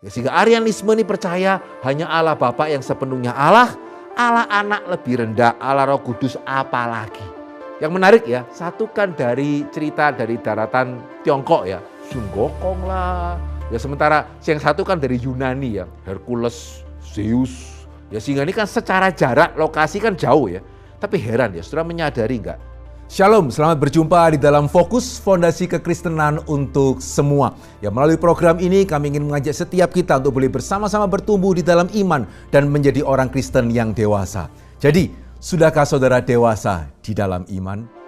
Ya, sehingga Arianisme ini percaya hanya Allah Bapa yang sepenuhnya Allah, Allah Anak lebih rendah, Allah Roh Kudus apalagi. Yang menarik ya, satu kan dari cerita dari daratan Tiongkok ya, Sun Gokong lah. Ya sementara yang satu kan dari Yunani ya, Hercules, Zeus. Ya sehingga ini kan secara jarak, lokasi kan jauh ya. Tapi heran ya, saudara menyadari enggak? Shalom, selamat berjumpa di dalam Fokus Fondasi Kekristenan untuk Semua. Ya, melalui program ini kami ingin mengajak setiap kita untuk boleh bersama-sama bertumbuh di dalam iman dan menjadi orang Kristen yang dewasa. Jadi, sudahkah saudara dewasa di dalam iman?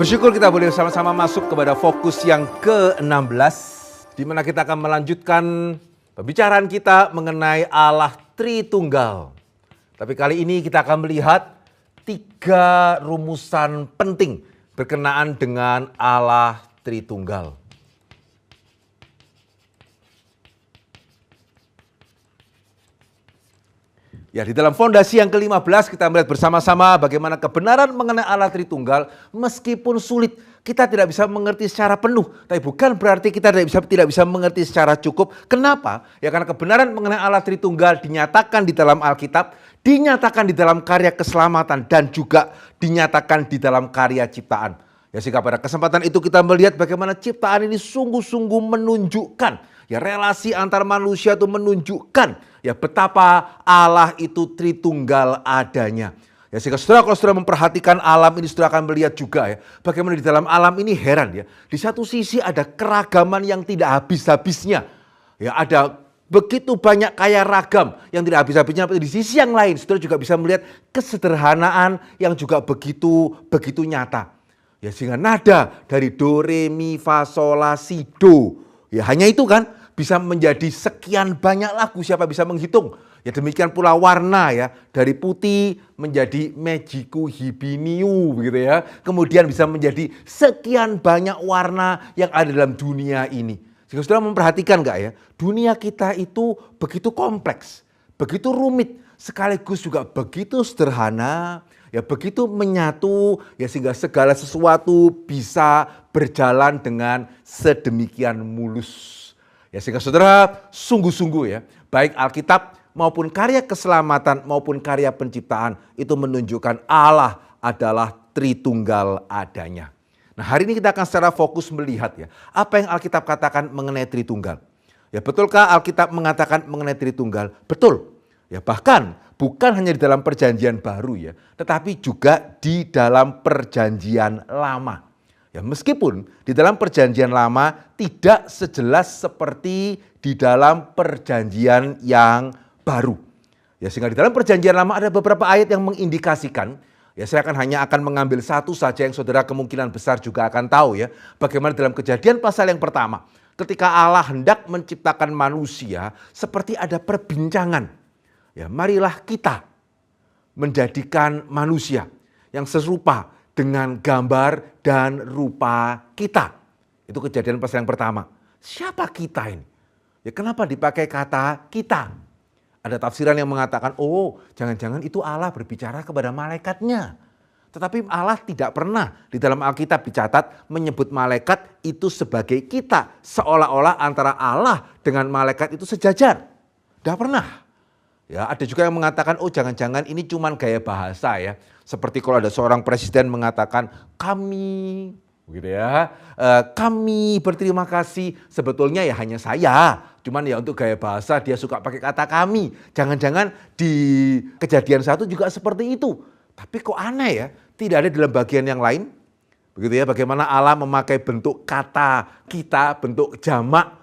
Bersyukur kita boleh sama-sama masuk kepada fokus yang ke-16, di mana kita akan melanjutkan pembicaraan kita mengenai Allah Tritunggal. Tapi kali ini kita akan melihat 3 rumusan penting berkenaan dengan Allah Tritunggal. Ya, di dalam fondasi yang ke-15 kita melihat bersama-sama bagaimana kebenaran mengenai Allah Tritunggal meskipun sulit. Kita tidak bisa mengerti secara penuh, tapi bukan berarti kita tidak bisa mengerti secara cukup. Kenapa? Ya karena kebenaran mengenai Allah Tritunggal dinyatakan di dalam Alkitab, dinyatakan di dalam karya keselamatan, dan juga dinyatakan di dalam karya ciptaan. Ya sehingga pada kesempatan itu kita melihat bagaimana ciptaan ini sungguh-sungguh menunjukkan, ya relasi antar manusia itu menunjukkan ya betapa Allah itu Tritunggal adanya. Ya sehingga kalau saudara memperhatikan alam ini, saudara akan melihat juga ya bagaimana di dalam alam ini heran ya. Di satu sisi ada keragaman yang tidak habis-habisnya. Ya ada begitu banyak kaya ragam yang tidak habis-habisnya. Di sisi yang lain saudara juga bisa melihat kesederhanaan yang juga begitu nyata. Ya sehingga nada dari do, re, mi, fa, sol, la, si, do. Ya hanya itu kan bisa menjadi sekian banyak lagu, siapa bisa menghitung. Ya demikian pula warna ya, dari putih menjadi magiku hibiniu begitu ya. Kemudian bisa menjadi sekian banyak warna yang ada dalam dunia ini. Jika saudara memperhatikan enggak ya, dunia kita itu begitu kompleks, begitu rumit, sekaligus juga begitu sederhana, ya begitu menyatu, ya sehingga segala sesuatu bisa berjalan dengan sedemikian mulus. Ya sehingga saudara sungguh-sungguh ya, baik Alkitab maupun karya keselamatan maupun karya penciptaan itu menunjukkan Allah adalah Tritunggal adanya. Nah hari ini kita akan secara fokus melihat ya, apa yang Alkitab katakan mengenai Tritunggal. Ya betulkah Alkitab mengatakan mengenai Tritunggal? Betul. Ya bahkan bukan hanya di dalam perjanjian baru ya, tetapi juga di dalam perjanjian lama. Ya meskipun di dalam perjanjian lama tidak sejelas seperti di dalam perjanjian yang baru. Ya sehingga di dalam perjanjian lama ada beberapa ayat yang mengindikasikan, ya saya hanya akan mengambil satu saja yang saudara kemungkinan besar juga akan tahu ya. Bagaimana dalam Kejadian pasal yang pertama, ketika Allah hendak menciptakan manusia, seperti ada perbincangan. Ya marilah kita menjadikan manusia yang serupa dengan gambar dan rupa kita. Itu Kejadian pasal yang pertama. Siapa kita ini? Ya kenapa dipakai kata kita? Ada tafsiran yang mengatakan, oh jangan-jangan itu Allah berbicara kepada malaikatnya. Tetapi Allah tidak pernah di dalam Alkitab dicatat menyebut malaikat itu sebagai kita. Seolah-olah antara Allah dengan malaikat itu sejajar. Tidak pernah. Ya, ada juga yang mengatakan, oh jangan-jangan ini cuma gaya bahasa ya. Seperti kalau ada seorang presiden mengatakan, kami, gitu ya, kami berterima kasih. Sebetulnya ya hanya saya. Cuman ya untuk gaya bahasa dia suka pakai kata kami. Jangan-jangan di Kejadian 1 juga seperti itu. Tapi kok aneh ya, tidak ada dalam bagian yang lain. Begitu ya, bagaimana Allah memakai bentuk kata kita, bentuk jamak.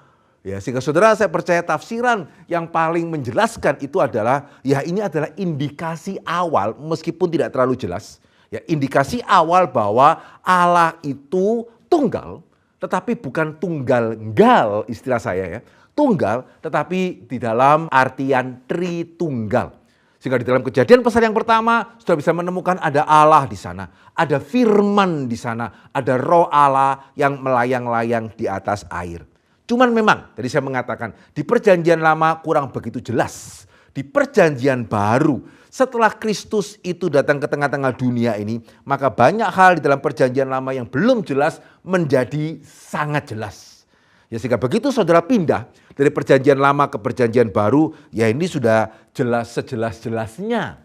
Ya, sehingga saudara saya percaya tafsiran yang paling menjelaskan itu adalah, ya ini adalah indikasi awal meskipun tidak terlalu jelas. Ya, indikasi awal bahwa Allah itu tunggal, tetapi bukan tunggal-nggal istilah saya ya. Tunggal tetapi di dalam artian Tritunggal. Sehingga di dalam Kejadian pasal yang pertama sudah bisa menemukan ada Allah di sana, ada firman di sana, ada roh Allah yang melayang-layang di atas air. Cuman memang tadi saya mengatakan di perjanjian lama kurang begitu jelas. Di perjanjian baru setelah Kristus itu datang ke tengah-tengah dunia ini, maka banyak hal di dalam perjanjian lama yang belum jelas menjadi sangat jelas. Ya sehingga begitu saudara pindah dari perjanjian lama ke perjanjian baru, ya ini sudah jelas sejelas-jelasnya.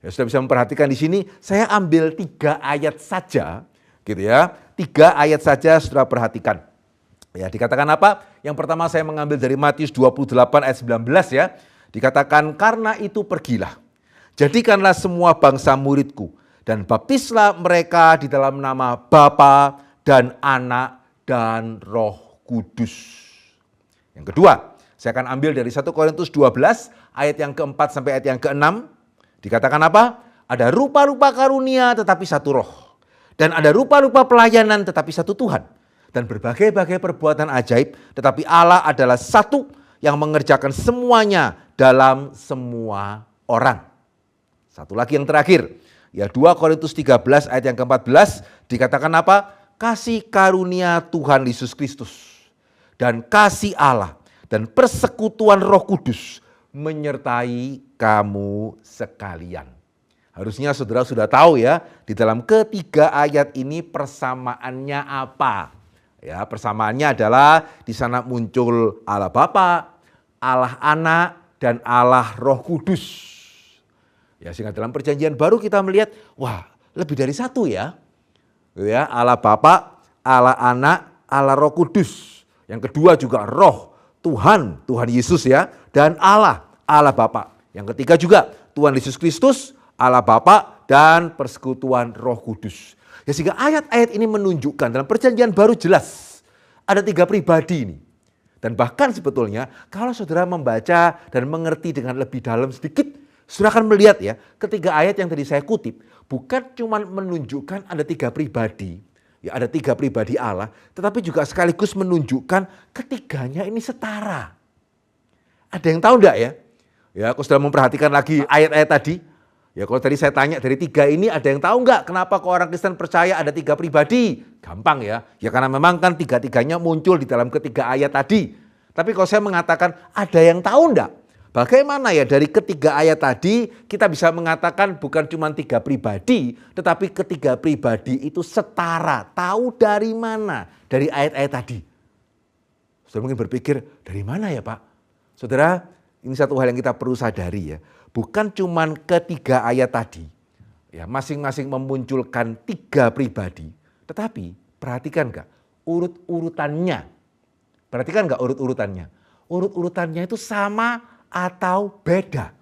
Ya sudah bisa memperhatikan di sini, saya ambil 3 ayat saja, gitu ya. 3 ayat saja saudara perhatikan. Ya dikatakan apa? Yang pertama saya mengambil dari Matius 28 ayat 19 ya. Dikatakan karena itu pergilah, jadikanlah semua bangsa muridku dan baptislah mereka di dalam nama Bapa dan Anak dan Roh Kudus. Yang kedua, saya akan ambil dari 1 Korintus 12 ayat yang keempat sampai ayat yang keenam. Dikatakan apa? Ada rupa-rupa karunia tetapi satu roh. Dan ada rupa-rupa pelayanan tetapi satu Tuhan. Dan berbagai-bagai perbuatan ajaib tetapi Allah adalah satu yang mengerjakan semuanya dalam semua orang. Satu lagi yang terakhir. Ya 2 Korintus 13 ayat yang ke-14 dikatakan apa? Kasih karunia Tuhan Yesus Kristus dan kasih Allah dan persekutuan Roh Kudus menyertai kamu sekalian. Harusnya saudara sudah tahu ya, di dalam ketiga ayat ini persamaannya apa? Ya, persamaannya adalah di sana muncul Allah Bapa, Allah Anak dan Allah Roh Kudus. Ya, sehingga dalam perjanjian baru kita melihat, wah, lebih dari satu ya. Ya, Allah Bapa, Allah Anak, Allah Roh Kudus. Yang kedua juga Roh, Tuhan Yesus ya, dan Allah Bapa. Yang ketiga juga Tuhan Yesus Kristus, Allah Bapa dan persekutuan Roh Kudus. Ya sehingga ayat-ayat ini menunjukkan dalam perjanjian baru jelas ada 3 pribadi ini. Dan bahkan sebetulnya kalau saudara membaca dan mengerti dengan lebih dalam sedikit, saudara akan melihat ya, ketiga ayat yang tadi saya kutip bukan cuma menunjukkan ada 3 pribadi, ya ada 3 pribadi Allah, tetapi juga sekaligus menunjukkan ketiganya ini setara. Ada yang tahu enggak ya? Ya, kalau sudah memperhatikan lagi ayat-ayat tadi, ya kalau tadi saya tanya dari 3 ini ada yang tahu enggak kenapa kok orang Kristen percaya ada 3 pribadi? Gampang ya, ya karena memang kan 3-3-nya muncul di dalam ketiga ayat tadi. Tapi kalau saya mengatakan ada yang tahu enggak? Bagaimana ya dari ketiga ayat tadi kita bisa mengatakan bukan cuma 3 pribadi, tetapi ketiga pribadi itu setara. Tahu dari mana? Dari ayat-ayat tadi. Saudara mungkin berpikir dari mana ya Pak? Saudara, ini satu hal yang kita perlu sadari ya. Bukan cuma ketiga ayat tadi, ya masing-masing memunculkan 3 pribadi. Tetapi perhatikan gak urut-urutannya? Perhatikan gak urut-urutannya? Urut-urutannya itu sama atau beda?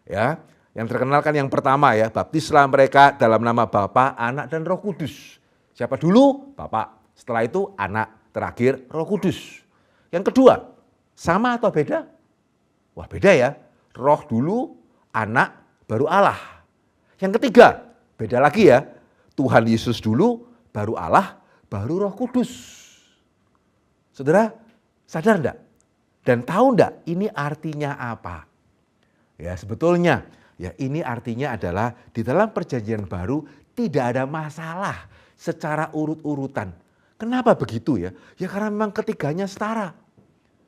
Ya, yang terkenal kan yang pertama ya, baptislah mereka dalam nama Bapa, Anak dan Roh Kudus. Siapa dulu? Bapa. Setelah itu Anak, terakhir Roh Kudus. Yang kedua, sama atau beda? Wah beda ya. Roh dulu, Anak, baru Allah. Yang ketiga, beda lagi ya. Tuhan Yesus dulu, baru Allah, baru Roh Kudus. Saudara, sadar enggak? Dan tahu enggak ini artinya apa? Ya sebetulnya, ya ini artinya adalah di dalam perjanjian baru tidak ada masalah secara urut-urutan. Kenapa begitu ya? Ya karena memang ketiganya setara.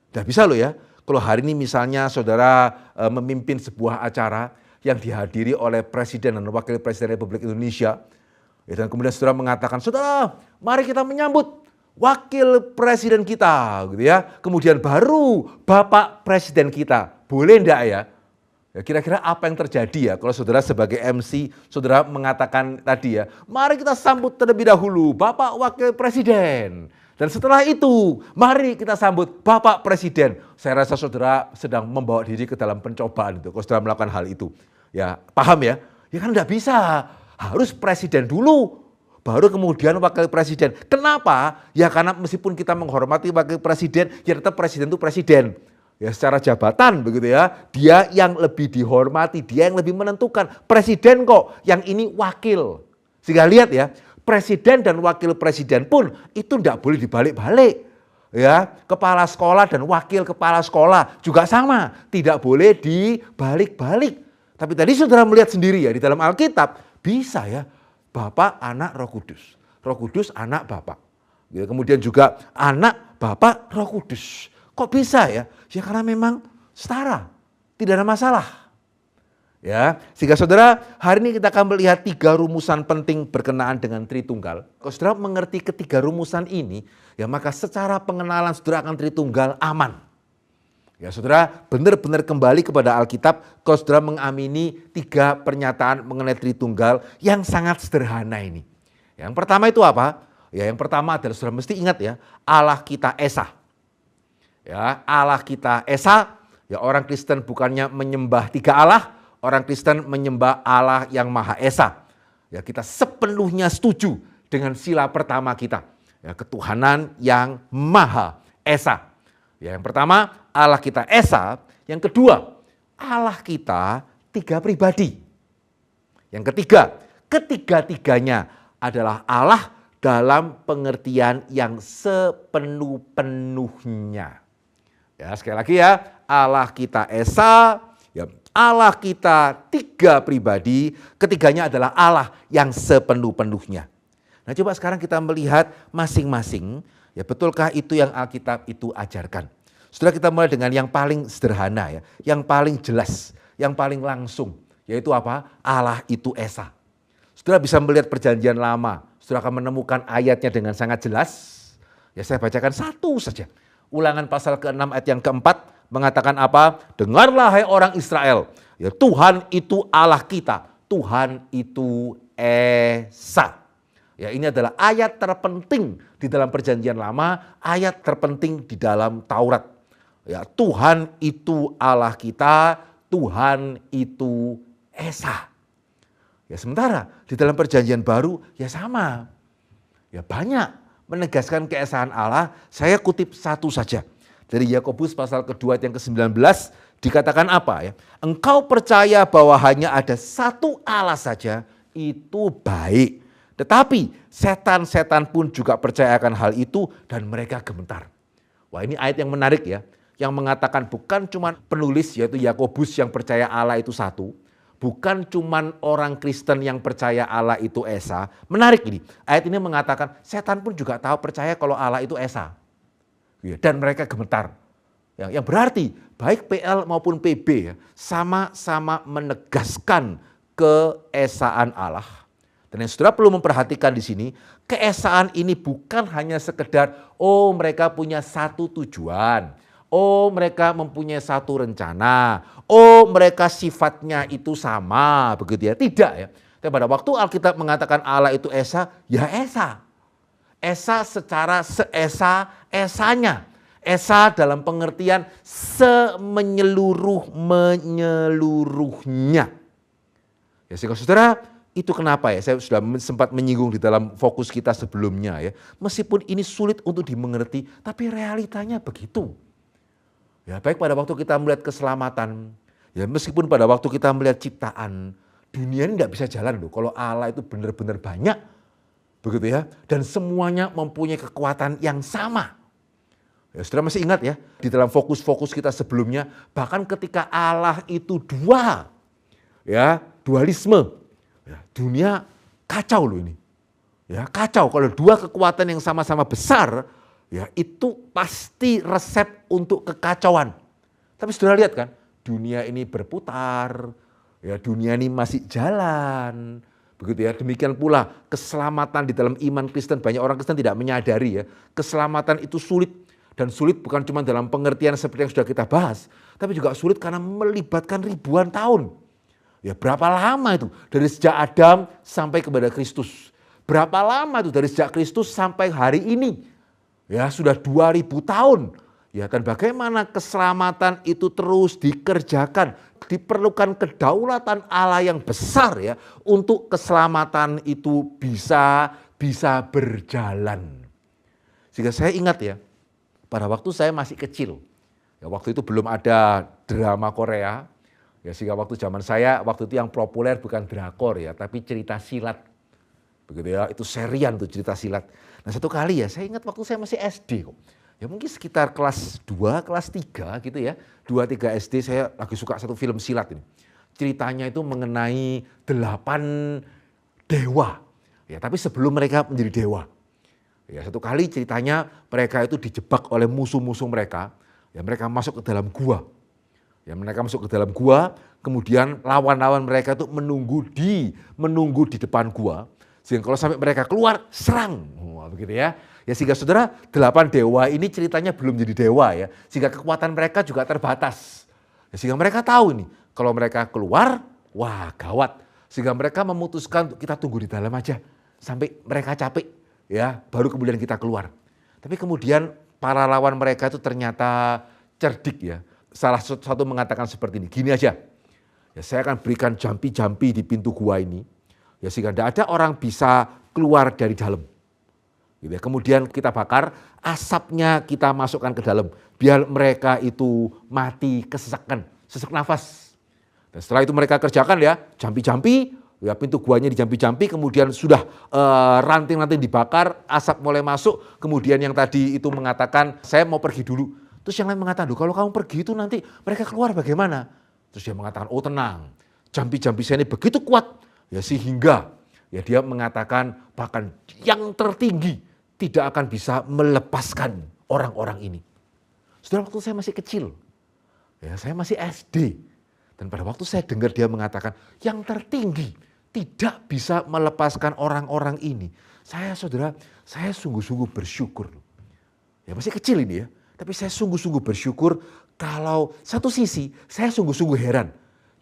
Tidak bisa loh ya. Kalau hari ini misalnya saudara memimpin sebuah acara yang dihadiri oleh Presiden dan Wakil Presiden Republik Indonesia. Ya, dan kemudian saudara mengatakan, saudara mari kita menyambut Wakil Presiden kita. Gitu ya. Kemudian baru Bapak Presiden kita. Boleh enggak ya? Ya kira-kira apa yang terjadi ya kalau saudara sebagai MC, saudara mengatakan tadi ya, mari kita sambut terlebih dahulu Bapak Wakil Presiden. Dan setelah itu, mari kita sambut Bapak Presiden. Saya rasa saudara sedang membawa diri ke dalam pencobaan itu, kalau saudara melakukan hal itu. Ya, paham ya? Ya kan enggak bisa, harus Presiden dulu, baru kemudian Wakil Presiden. Kenapa? Ya karena meskipun kita menghormati Wakil Presiden, ya tetap Presiden itu Presiden. Ya secara jabatan begitu ya, dia yang lebih dihormati, dia yang lebih menentukan. Presiden kok, yang ini wakil. Sehingga lihat ya, Presiden dan Wakil Presiden pun itu tidak boleh dibalik-balik. Ya, kepala sekolah dan wakil kepala sekolah juga sama, tidak boleh dibalik-balik. Tapi tadi saudara melihat sendiri ya di dalam Alkitab bisa ya, Bapa, Anak, Roh Kudus. Roh Kudus, Anak, Bapa. Ya, kemudian juga Anak Bapa, Roh Kudus. Kok bisa ya? Ya karena memang setara, tidak ada masalah. Ya, sehingga saudara, hari ini kita akan melihat 3 rumusan penting berkenaan dengan Tritunggal. Kalau saudara mengerti ketiga rumusan ini, ya maka secara pengenalan saudara akan Tritunggal aman. Ya saudara, benar-benar kembali kepada Alkitab, kalau saudara mengamini 3 pernyataan mengenai Tritunggal yang sangat sederhana ini. Yang pertama itu apa? Ya yang pertama adalah saudara mesti ingat ya, Allah kita Esa. Ya, Allah kita Esa, ya orang Kristen bukannya menyembah 3 Allah, orang Kristen menyembah Allah yang Maha Esa. Ya, kita sepenuhnya setuju dengan sila pertama kita. Ya, ketuhanan yang Maha Esa. Ya, yang pertama Allah kita Esa, yang kedua Allah kita 3 pribadi. Yang ketiga, ketiga-tiganya adalah Allah dalam pengertian yang sepenuh-penuhnya. Ya, sekali lagi ya, Allah kita Esa, ya, Allah kita 3 pribadi, ketiganya adalah Allah yang sepenuh-penuhnya. Nah coba sekarang kita melihat masing-masing, ya betulkah itu yang Alkitab itu ajarkan. Setelah kita mulai dengan yang paling sederhana ya, yang paling jelas, yang paling langsung, yaitu apa? Allah itu Esa. Saudara bisa melihat perjanjian lama, saudara akan menemukan ayatnya dengan sangat jelas. Ya saya bacakan satu saja. Ulangan pasal ke-6 ayat yang ke-4 mengatakan apa? Dengarlah hai orang Israel, ya Tuhan itu Allah kita, Tuhan itu Esa. Ya ini adalah ayat terpenting di dalam perjanjian lama, ayat terpenting di dalam Taurat. Ya Tuhan itu Allah kita, Tuhan itu Esa. Ya sementara di dalam perjanjian baru ya sama. Ya banyak menegaskan keesaan Allah. Saya kutip satu saja. Dari Yakobus pasal kedua ayat yang ke-19 dikatakan apa ya? Engkau percaya bahwa hanya ada satu Allah saja, itu baik. Tetapi setan-setan pun juga percaya akan hal itu dan mereka gemetar. Wah ini ayat yang menarik ya. Yang mengatakan bukan cuma penulis yaitu Yakobus yang percaya Allah itu satu. Bukan cuma orang Kristen yang percaya Allah itu Esa. Menarik ini, ayat ini mengatakan setan pun juga tahu percaya kalau Allah itu Esa. Dan mereka gemetar. Yang berarti baik PL maupun PB ya, sama-sama menegaskan keesaan Allah. Dan yang saudara perlu memperhatikan di sini, keesaan ini bukan hanya sekedar mereka punya satu tujuan. Mereka mempunyai satu rencana. Mereka sifatnya itu sama, begitu ya. Tidak ya. Tapi pada waktu Alkitab mengatakan Allah itu Esa, ya Esa. Esa secara seesa-esanya. Esa dalam pengertian semenyeluruhnya. Ya sehingga saudara, itu kenapa ya, saya sudah sempat menyinggung di dalam fokus kita sebelumnya ya. Meskipun ini sulit untuk dimengerti, tapi realitanya begitu. Ya baik pada waktu kita melihat keselamatan, ya meskipun pada waktu kita melihat ciptaan, dunia ini tidak bisa jalan loh kalau Allah itu benar-benar banyak. Begitu ya, dan semuanya mempunyai kekuatan yang sama. Ya saudara masih ingat ya, di dalam fokus-fokus kita sebelumnya, bahkan ketika Allah itu dua, ya dualisme, ya, dunia kacau loh ini. Ya kacau kalau dua kekuatan yang sama-sama besar, ya itu pasti resep untuk kekacauan. Tapi saudara lihat kan, dunia ini berputar, ya dunia ini masih jalan. Begitu ya, demikian pula keselamatan di dalam iman Kristen. Banyak orang Kristen tidak menyadari ya, keselamatan itu sulit. Dan sulit bukan cuma dalam pengertian seperti yang sudah kita bahas, tapi juga sulit karena melibatkan ribuan tahun. Ya berapa lama itu dari sejak Adam sampai kepada Kristus. Berapa lama itu dari sejak Kristus sampai hari ini. Ya sudah 2000 tahun. Ya dan bagaimana keselamatan itu terus dikerjakan. Diperlukan kedaulatan Allah yang besar ya untuk keselamatan itu bisa berjalan. Sehingga saya ingat ya, pada waktu saya masih kecil. Ya waktu itu belum ada drama Korea. Ya sehingga waktu zaman saya waktu itu yang populer bukan drakor ya, tapi cerita silat. Begitu ya, itu serian tuh cerita silat. Nah satu kali ya, saya ingat waktu saya masih SD kok. Ya mungkin sekitar kelas 2, kelas 3 gitu ya. 2-3 SD saya lagi suka satu film silat ini. Ceritanya itu mengenai 8 dewa. Ya tapi sebelum mereka menjadi dewa. Ya, satu kali ceritanya mereka itu dijebak oleh musuh-musuh mereka. Ya, mereka masuk ke dalam gua. Ya, mereka masuk ke dalam gua, kemudian lawan-lawan mereka itu menunggu di depan gua. Sehingga kalau sampai mereka keluar, serang. Wah, begitu ya. Ya, sehingga saudara, 8 dewa ini ceritanya belum jadi dewa ya. Sehingga kekuatan mereka juga terbatas. Ya, sehingga mereka tahu ini, kalau mereka keluar, wah gawat. Sehingga mereka memutuskan untuk kita tunggu di dalam aja. Sampai mereka capek. Ya, baru kemudian kita keluar. Tapi kemudian para lawan mereka itu ternyata cerdik ya. Salah satu mengatakan seperti ini, gini aja. Ya, saya akan berikan jampi-jampi di pintu gua ini. Ya, sehingga tidak ada orang bisa keluar dari dalam. Gitu ya. Kemudian kita bakar, asapnya kita masukkan ke dalam. Biar mereka itu mati kesesakan, sesak nafas. Dan setelah itu mereka kerjakan ya, jampi-jampi. Ya, pintu guanya dijampi-jampi, kemudian sudah ranting-ranting dibakar, asap mulai masuk, kemudian yang tadi itu mengatakan, saya mau pergi dulu. Terus yang lain mengatakan, kalau kamu pergi itu nanti mereka keluar bagaimana? Terus dia mengatakan, oh tenang, jampi-jampi saya ini begitu kuat, ya sehingga ya dia mengatakan bahkan yang tertinggi tidak akan bisa melepaskan orang-orang ini. Saudara, waktu saya masih kecil, ya saya masih SD, dan pada waktu saya dengar dia mengatakan, yang tertinggi tidak bisa melepaskan orang-orang ini. Saya sungguh-sungguh bersyukur. Ya masih kecil ini ya, tapi saya sungguh-sungguh bersyukur kalau satu sisi saya sungguh-sungguh heran.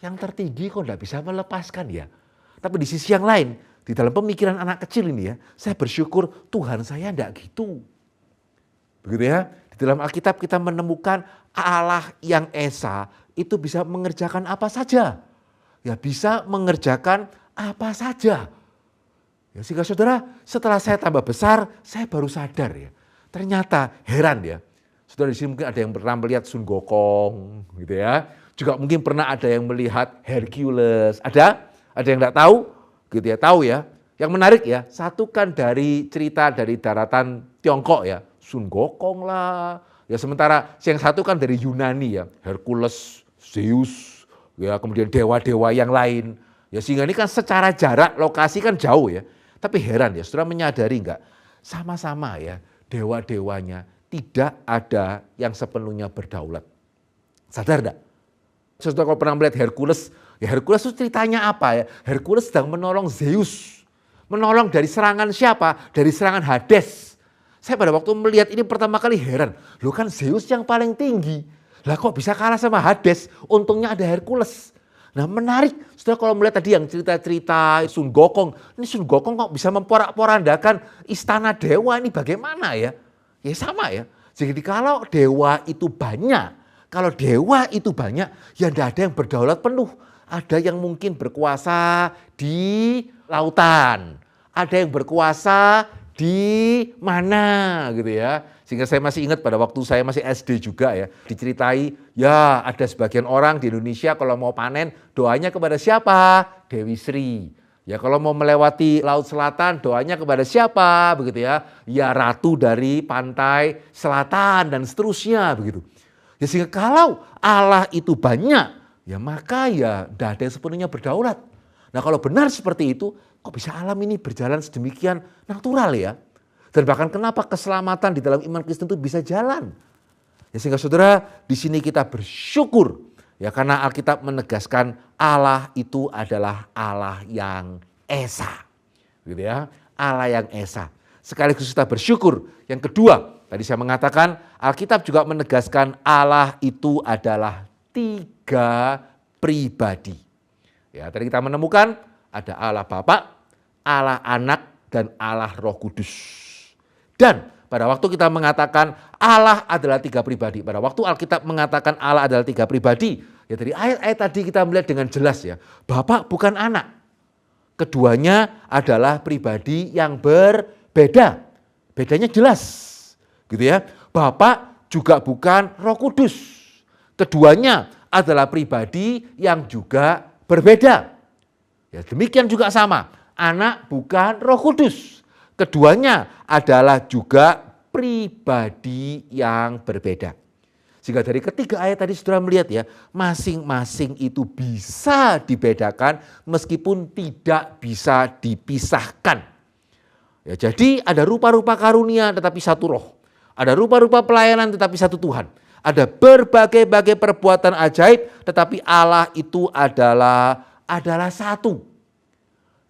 Yang tertinggi kok tidak bisa melepaskan ya. Tapi di sisi yang lain, di dalam pemikiran anak kecil ini ya, saya bersyukur Tuhan saya tidak gitu. Begitu ya, di dalam Alkitab kita menemukan Allah yang Esa itu bisa mengerjakan apa saja. Ya bisa mengerjakan apa saja. Ya, sehingga saudara, setelah saya tambah besar, saya baru sadar ya. Ternyata heran ya. Saudara di sini mungkin ada yang pernah melihat Sun Gokong gitu ya. Juga mungkin pernah ada yang melihat Hercules. Ada yang enggak tahu? Gitu ya, tahu ya. Yang menarik ya, satu kan dari cerita dari daratan Tiongkok ya. Sun Gokong lah. Ya sementara yang satu kan dari Yunani ya. Hercules, Zeus, ya kemudian dewa-dewa yang lain. Ya sehingga ini kan secara jarak lokasi kan jauh ya. Tapi heran ya, saudara menyadari enggak? Sama-sama ya, dewa-dewanya tidak ada yang sepenuhnya berdaulat. Sadar enggak? Saudara kalau pernah melihat Hercules, ya Hercules itu ceritanya apa ya? Hercules sedang menolong Zeus. Menolong dari serangan siapa? Dari serangan Hades. Saya pada waktu melihat ini pertama kali heran. Loh kan Zeus yang paling tinggi. Lah kok bisa kalah sama Hades? Untungnya ada Hercules. Nah menarik, saudara kalau melihat tadi yang cerita-cerita Sun Gokong. Ini Sun Gokong kok bisa memporak-porandakan istana dewa ini bagaimana ya? Ya sama ya. Jadi kalau dewa itu banyak, ya tidak ada yang berdaulat penuh. Ada yang mungkin berkuasa di lautan. Ada yang berkuasa di mana gitu ya. Sehingga saya masih ingat pada waktu saya masih SD juga ya. Diceritai ya ada sebagian orang di Indonesia kalau mau panen doanya kepada siapa? Dewi Sri. Ya kalau mau melewati Laut Selatan doanya kepada siapa? Begitu ya. Ya ratu dari pantai selatan dan seterusnya begitu. Ya sehingga kalau Allah itu banyak ya maka ya tidak ada yang sepenuhnya berdaulat. Nah kalau benar seperti itu kok bisa alam ini berjalan sedemikian natural ya. Dan bahkan kenapa keselamatan di dalam iman Kristen itu bisa jalan. Ya sehingga saudara di sini kita bersyukur ya karena Alkitab menegaskan Allah itu adalah Allah yang Esa. Gitu ya, Allah yang Esa. Sekaligus kita bersyukur. Yang kedua, tadi saya mengatakan Alkitab juga menegaskan Allah itu adalah 3 pribadi. Ya, tadi kita menemukan ada Allah Bapa, Allah Anak, dan Allah Roh Kudus. Dan pada waktu kita mengatakan Allah adalah 3 pribadi, pada waktu Alkitab mengatakan Allah adalah 3 pribadi, ya dari ayat-ayat tadi kita melihat dengan jelas ya, Bapa bukan anak. Keduanya adalah pribadi yang berbeda. Bedanya jelas. Gitu ya. Bapa juga bukan Roh Kudus. Keduanya adalah pribadi yang juga berbeda. Ya, demikian juga sama, Anak bukan Roh Kudus. Keduanya adalah juga pribadi yang berbeda. Sehingga dari ketiga ayat tadi saudara melihat ya, masing-masing itu bisa dibedakan meskipun tidak bisa dipisahkan. Ya, jadi ada rupa-rupa karunia tetapi satu roh. Ada rupa-rupa pelayanan tetapi satu Tuhan. Ada berbagai-bagai perbuatan ajaib tetapi Allah itu adalah satu.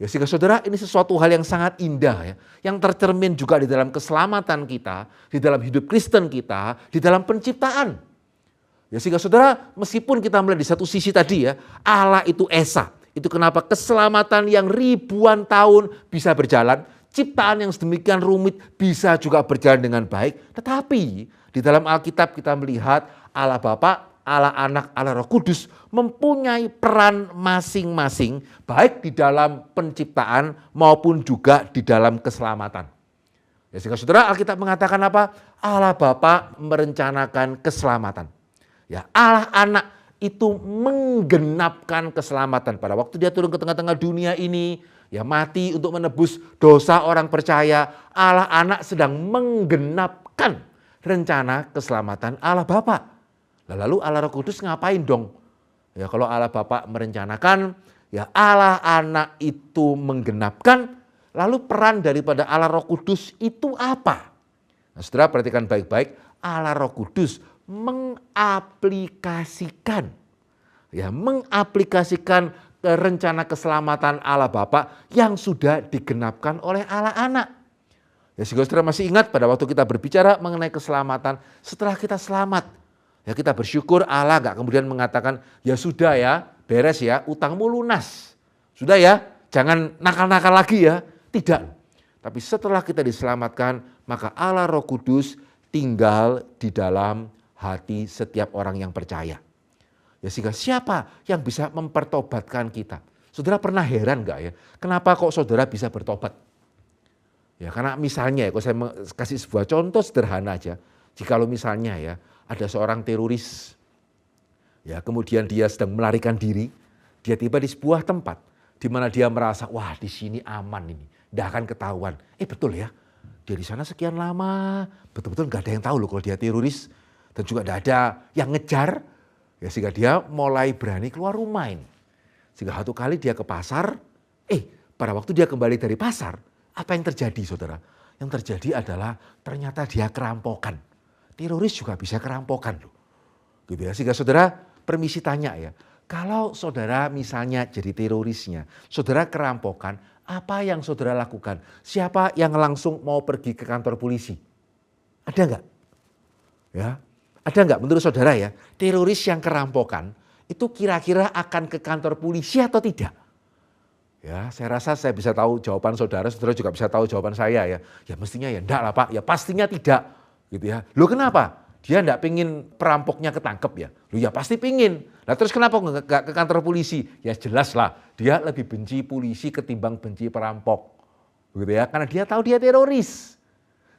Ya, sehingga saudara, ini sesuatu hal yang sangat indah ya, yang tercermin juga di dalam keselamatan kita, di dalam hidup Kristen kita, di dalam penciptaan. Ya, sehingga saudara, meskipun kita melihat di satu sisi tadi ya, Allah itu esa. Itu kenapa keselamatan yang ribuan tahun bisa berjalan, ciptaan yang sedemikian rumit bisa juga berjalan dengan baik. Tetapi di dalam Alkitab kita melihat Allah Bapa, Allah Anak, Allah Roh Kudus mempunyai peran masing-masing baik di dalam penciptaan maupun juga di dalam keselamatan. Ya, sehingga saudara, Alkitab mengatakan apa? Allah Bapa merencanakan keselamatan. Ya, Allah Anak itu menggenapkan keselamatan pada waktu dia turun ke tengah-tengah dunia ini, ya mati untuk menebus dosa orang percaya. Allah Anak sedang menggenapkan rencana keselamatan Allah Bapa. Lalu Allah Roh Kudus ngapain dong? Ya, kalau Allah Bapa merencanakan, ya Allah Anak itu menggenapkan, lalu peran daripada Allah Roh Kudus itu apa? Nah, saudara perhatikan baik-baik, Allah Roh Kudus mengaplikasikan rencana keselamatan Allah Bapa yang sudah digenapkan oleh Allah Anak. Ya, sehingga saudara masih ingat pada waktu kita berbicara mengenai keselamatan, setelah kita selamat, ya kita bersyukur Allah gak kemudian mengatakan, ya sudah ya, beres ya, utangmu lunas. Sudah ya, jangan nakal-nakal lagi ya. Tidak. Tapi setelah kita diselamatkan, maka Allah Roh Kudus tinggal di dalam hati setiap orang yang percaya. Ya, sehingga siapa yang bisa mempertobatkan kita? Saudara pernah heran gak ya, kenapa kok saudara bisa bertobat? Ya, karena misalnya ya, kalau saya kasih sebuah contoh sederhana aja. Jikalau misalnya ya, ada seorang teroris, ya kemudian dia sedang melarikan diri, dia tiba di sebuah tempat di mana dia merasa, wah di sini aman ini, tidak akan ketahuan. Betul ya, dia di sana sekian lama, betul-betul nggak ada yang tahu loh kalau dia teroris, dan juga tidak ada yang ngejar, ya sehingga dia mulai berani keluar rumah ini. Sehingga satu kali dia ke pasar, pada waktu dia kembali dari pasar, apa yang terjadi saudara? Yang terjadi adalah ternyata dia kerampokan. Teroris juga bisa kerampokan loh. Gitu ya. Sehingga saudara permisi tanya ya. Kalau saudara misalnya jadi terorisnya, saudara kerampokan, apa yang saudara lakukan? Siapa yang langsung mau pergi ke kantor polisi? Ada enggak? Ya. Ada enggak menurut saudara ya, teroris yang kerampokan itu kira-kira akan ke kantor polisi atau tidak? Ya, saya rasa saya bisa tahu jawaban saudara, saudara juga bisa tahu jawaban saya ya. Ya mestinya ya enggak lah Pak, ya pastinya tidak. Gitu ya. Loh kenapa? Dia enggak pingin perampoknya ketangkep ya. Loh ya pasti pingin. Nah terus kenapa enggak ke kantor polisi? Ya jelas lah, dia lebih benci polisi ketimbang benci perampok. Begitu ya, karena dia tahu dia teroris.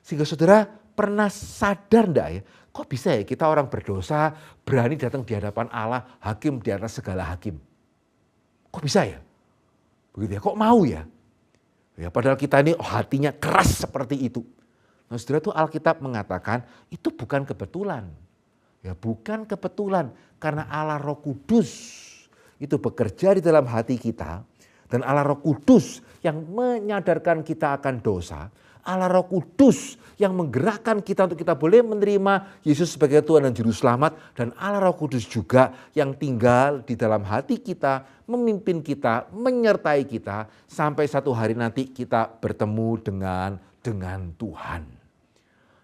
Sehingga saudara pernah sadar enggak ya? Kok bisa ya kita orang berdosa berani datang di hadapan Allah, hakim di atas segala hakim? Kok bisa ya? Begitu ya, kok mau ya? Ya padahal kita ini hatinya keras seperti itu. Nah saudara itu Alkitab mengatakan itu bukan kebetulan. Ya bukan kebetulan karena Allah Roh Kudus itu bekerja di dalam hati kita. Dan Allah Roh Kudus yang menyadarkan kita akan dosa. Allah Roh Kudus yang menggerakkan kita untuk kita boleh menerima Yesus sebagai Tuhan dan Juru Selamat. Dan Allah Roh Kudus juga yang tinggal di dalam hati kita, memimpin kita, menyertai kita. Sampai satu hari nanti kita bertemu dengan Tuhan.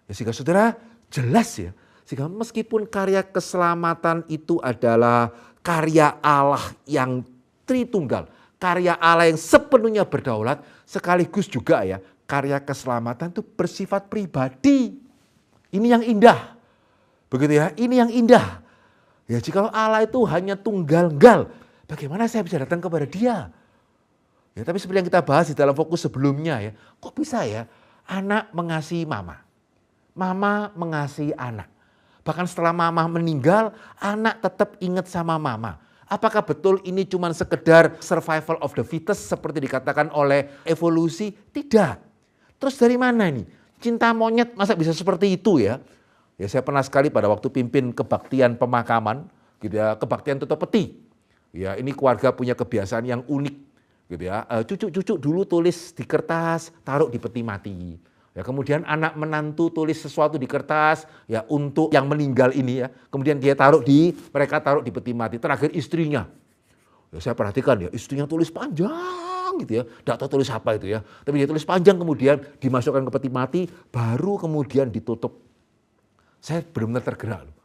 Ya, sehingga saudara jelas ya, sehingga meskipun karya keselamatan itu adalah karya Allah yang Tritunggal, karya Allah yang sepenuhnya berdaulat, sekaligus juga ya karya keselamatan itu bersifat pribadi. Ini yang indah. Begitu ya, ini yang indah. Ya jika Allah itu hanya tunggal-gal, bagaimana saya bisa datang kepada Dia? Ya tapi seperti yang kita bahas di dalam fokus sebelumnya ya, kok bisa ya anak mengasihi mama, mama mengasihi anak. Bahkan setelah mama meninggal, anak tetap ingat sama mama. Apakah betul ini cuma sekedar survival of the fittest seperti dikatakan oleh evolusi? Tidak. Terus dari mana ini? Cinta monyet masa bisa seperti itu ya? Ya saya pernah sekali pada waktu pimpin kebaktian pemakaman, gitu ya, kebaktian tutup peti. Ya ini keluarga punya kebiasaan yang unik. gitu ya. Cucu-cucu dulu tulis di kertas, taruh di peti mati. Ya, kemudian anak menantu tulis sesuatu di kertas ya untuk yang meninggal ini ya. Kemudian mereka taruh di peti mati. Terakhir istrinya. Ya, saya perhatikan ya, istrinya tulis panjang gitu ya. Tidak tahu tulis apa itu ya. Tapi dia tulis panjang kemudian dimasukkan ke peti mati, baru kemudian ditutup. Saya benar-benar tergerak loh.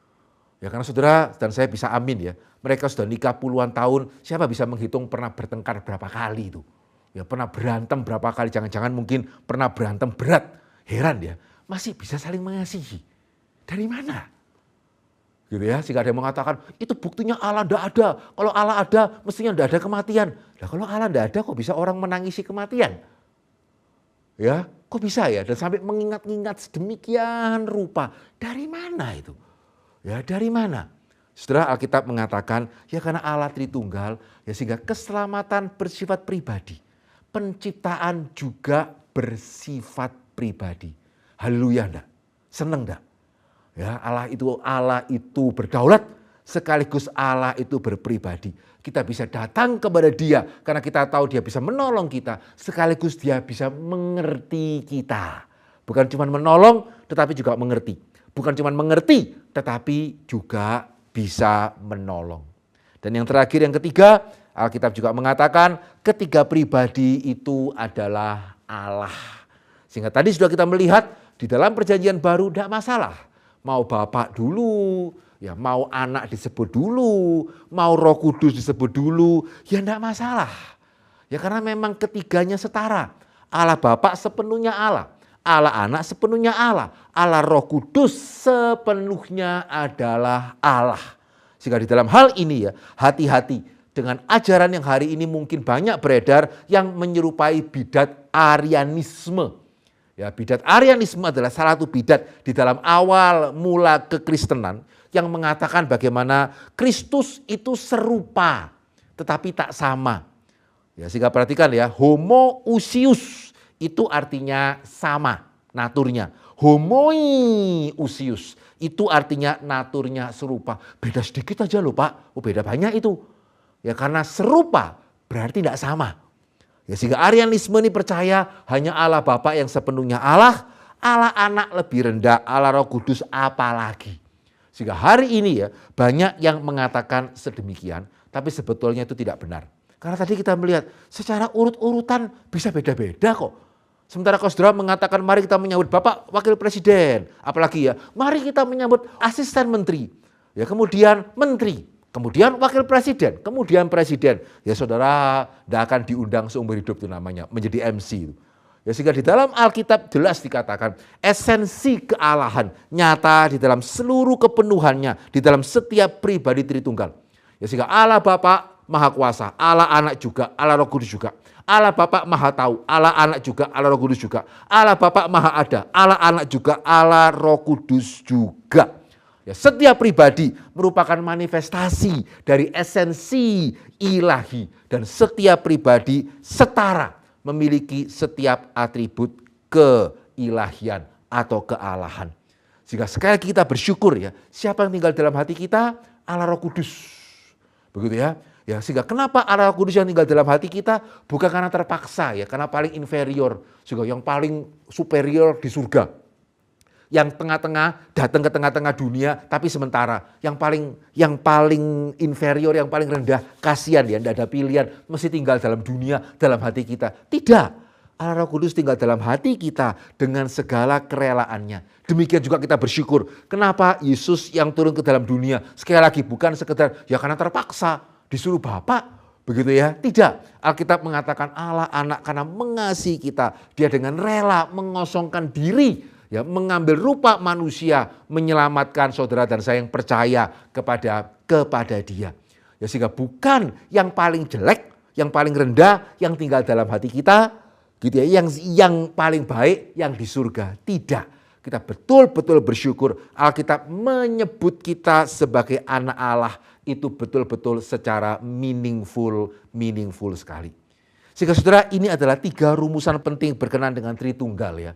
Ya karena saudara dan saya bisa amin ya. Mereka sudah nikah puluhan tahun, siapa bisa menghitung pernah bertengkar berapa kali itu. Ya pernah berantem berapa kali, jangan-jangan mungkin pernah berantem berat. Heran ya, masih bisa saling mengasihi. Dari mana? Gitu ya, jika ada yang mengatakan, itu buktinya Allah tidak ada. Kalau Allah ada, mestinya tidak ada kematian. Nah kalau Allah tidak ada, kok bisa orang menangisi kematian? Ya, kok bisa ya? Dan sampai mengingat-ingat sedemikian rupa. Dari mana itu? Ya dari mana? Saudara, Alkitab mengatakan ya karena Allah Tritunggal ya sehingga keselamatan bersifat pribadi. Penciptaan juga bersifat pribadi. Haleluya enggak? Seneng enggak? Ya Allah itu berdaulat sekaligus Allah itu berpribadi. Kita bisa datang kepada Dia karena kita tahu Dia bisa menolong kita sekaligus Dia bisa mengerti kita. Bukan cuma menolong tetapi juga mengerti. Bukan cuma mengerti, tetapi juga bisa menolong. Dan yang terakhir, yang ketiga, Alkitab juga mengatakan ketiga pribadi itu adalah Allah. Sehingga tadi sudah kita melihat di dalam perjanjian baru tidak masalah. Mau Bapak dulu, ya mau anak disebut dulu, mau Roh Kudus disebut dulu, ya tidak masalah. Ya karena memang ketiganya setara. Allah Bapa sepenuhnya Allah. Allah anak sepenuhnya Allah. Allah Roh Kudus sepenuhnya adalah Allah. Sehingga di dalam hal ini ya hati-hati dengan ajaran yang hari ini mungkin banyak beredar yang menyerupai bidat Arianisme. Ya, bidat Arianisme adalah salah satu bidat di dalam awal mula kekristenan yang mengatakan bagaimana Kristus itu serupa tetapi tak sama. Ya, sehingga perhatikan ya, homoousios itu artinya sama naturnya. Homoiousios itu artinya naturnya serupa. Beda sedikit aja loh Pak, beda banyak itu. Ya karena serupa berarti tidak sama. Ya sehingga Arianisme ini percaya hanya Allah Bapa yang sepenuhnya Allah, Allah Anak lebih rendah, Allah Roh Kudus apalagi. Sehingga hari ini ya banyak yang mengatakan sedemikian, tapi sebetulnya itu tidak benar. Karena tadi kita melihat secara urut-urutan bisa beda-beda kok. Sementara kalau saudara mengatakan mari kita menyambut Bapak Wakil Presiden, apalagi ya, mari kita menyambut asisten menteri, ya kemudian menteri, kemudian Wakil Presiden, kemudian Presiden, ya saudara tidak akan diundang seumur hidup itu namanya, menjadi MC. Ya sehingga di dalam Alkitab jelas dikatakan esensi kealahan nyata di dalam seluruh kepenuhannya, di dalam setiap pribadi Tritunggal. Ya sehingga Allah Bapa Maha Kuasa, Allah Anak juga, Allah Roh Kudus juga. Allah Bapa Maha Tahu, Allah Anak juga, Allah Roh Kudus juga. Allah Bapa Maha Ada, Allah Anak juga, Allah Roh Kudus juga. Ya, setiap pribadi merupakan manifestasi dari esensi ilahi dan setiap pribadi setara memiliki setiap atribut keilahian atau kealahan. Sehingga sekali lagi kita bersyukur ya, siapa yang tinggal dalam hati kita? Allah Roh Kudus. Begitu ya. Ya, sehingga kenapa Allah Kudus yang tinggal dalam hati kita bukan karena terpaksa ya, karena paling inferior, juga yang paling superior di surga. Yang tengah-tengah datang ke tengah-tengah dunia tapi sementara. Yang paling inferior, yang paling rendah, kasihan ya, tidak ada pilihan, mesti tinggal dalam dunia, dalam hati kita. Tidak. Allah Roh Kudus tinggal dalam hati kita dengan segala kerelaannya. Demikian juga kita bersyukur. Kenapa Yesus yang turun ke dalam dunia? Sekali lagi bukan sekedar ya karena terpaksa. Disuruh Bapak, begitu ya? Tidak. Alkitab mengatakan Allah Anak karena mengasihi kita. Dia dengan rela mengosongkan diri, ya, mengambil rupa manusia, menyelamatkan saudara dan saya yang percaya kepada Dia. Ya sehingga bukan yang paling jelek, yang paling rendah, yang tinggal dalam hati kita, gitu ya, yang paling baik, yang di surga. Tidak. Kita betul-betul bersyukur Alkitab menyebut kita sebagai anak Allah itu betul-betul secara meaningful sekali. Sehingga saudara ini adalah 3 rumusan penting berkenan dengan Tritunggal ya.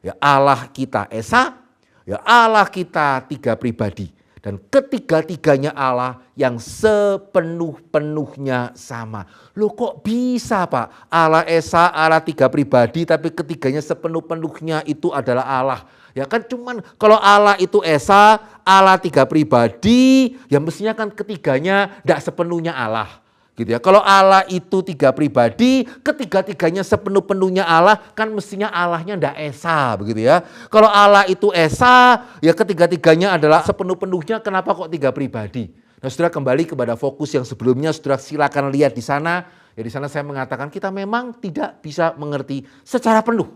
Ya Allah kita Esa, ya Allah kita 3 pribadi. Dan Dan ketiga-tiganya Allah yang sepenuh-penuhnya sama. Loh kok bisa Pak? Allah Esa, Allah tiga pribadi tapi ketiganya sepenuh-penuhnya itu adalah Allah. Ya kan cuman kalau Allah itu Esa, Allah tiga pribadi, ya mestinya kan ketiganya tidak sepenuhnya Allah. Gitu ya. Kalau Allah itu tiga pribadi, ketiga-tiganya sepenuh-penuhnya Allah, kan mestinya Allahnya ndak Esa, begitu ya. Kalau Allah itu Esa, ya ketiga-tiganya adalah sepenuh-penuhnya, kenapa kok tiga pribadi? Nah, saudara kembali kepada fokus yang sebelumnya, saudara silakan lihat di sana. Ya di sana saya mengatakan kita memang tidak bisa mengerti secara penuh.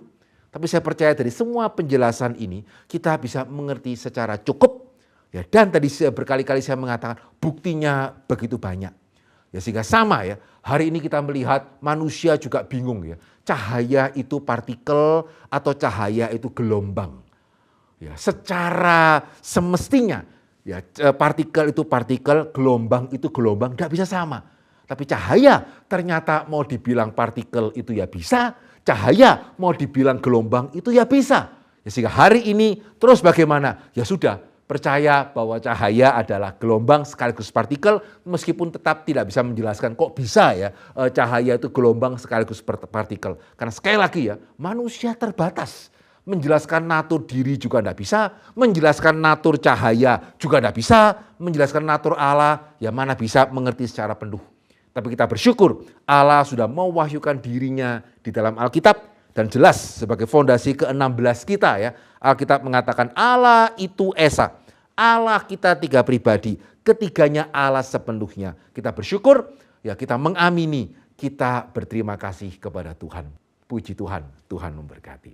Tapi saya percaya dari semua penjelasan ini, kita bisa mengerti secara cukup. Ya, dan tadi berkali-kali saya mengatakan buktinya begitu banyak. Ya sehingga sama ya, hari ini kita melihat manusia juga bingung ya. Cahaya itu partikel atau cahaya itu gelombang. Ya, secara semestinya ya partikel itu partikel, gelombang itu gelombang, tidak bisa sama. Tapi cahaya ternyata mau dibilang partikel itu ya bisa, cahaya mau dibilang gelombang itu ya bisa. Ya sehingga hari ini terus bagaimana? Ya sudah. Percaya bahwa cahaya adalah gelombang sekaligus partikel meskipun tetap tidak bisa menjelaskan kok bisa ya cahaya itu gelombang sekaligus partikel. Karena sekali lagi ya manusia terbatas. Menjelaskan natur diri juga tidak bisa, menjelaskan natur cahaya juga tidak bisa, menjelaskan natur Allah ya mana bisa mengerti secara penuh. Tapi kita bersyukur Allah sudah mewahyukan dirinya di dalam Alkitab dan jelas sebagai fondasi ke-16 kita ya. Alkitab mengatakan Allah itu Esa. Allah kita tiga pribadi, ketiganya Allah sepenuhnya. Kita bersyukur, ya kita mengamini, kita berterima kasih kepada Tuhan. Puji Tuhan, Tuhan memberkati.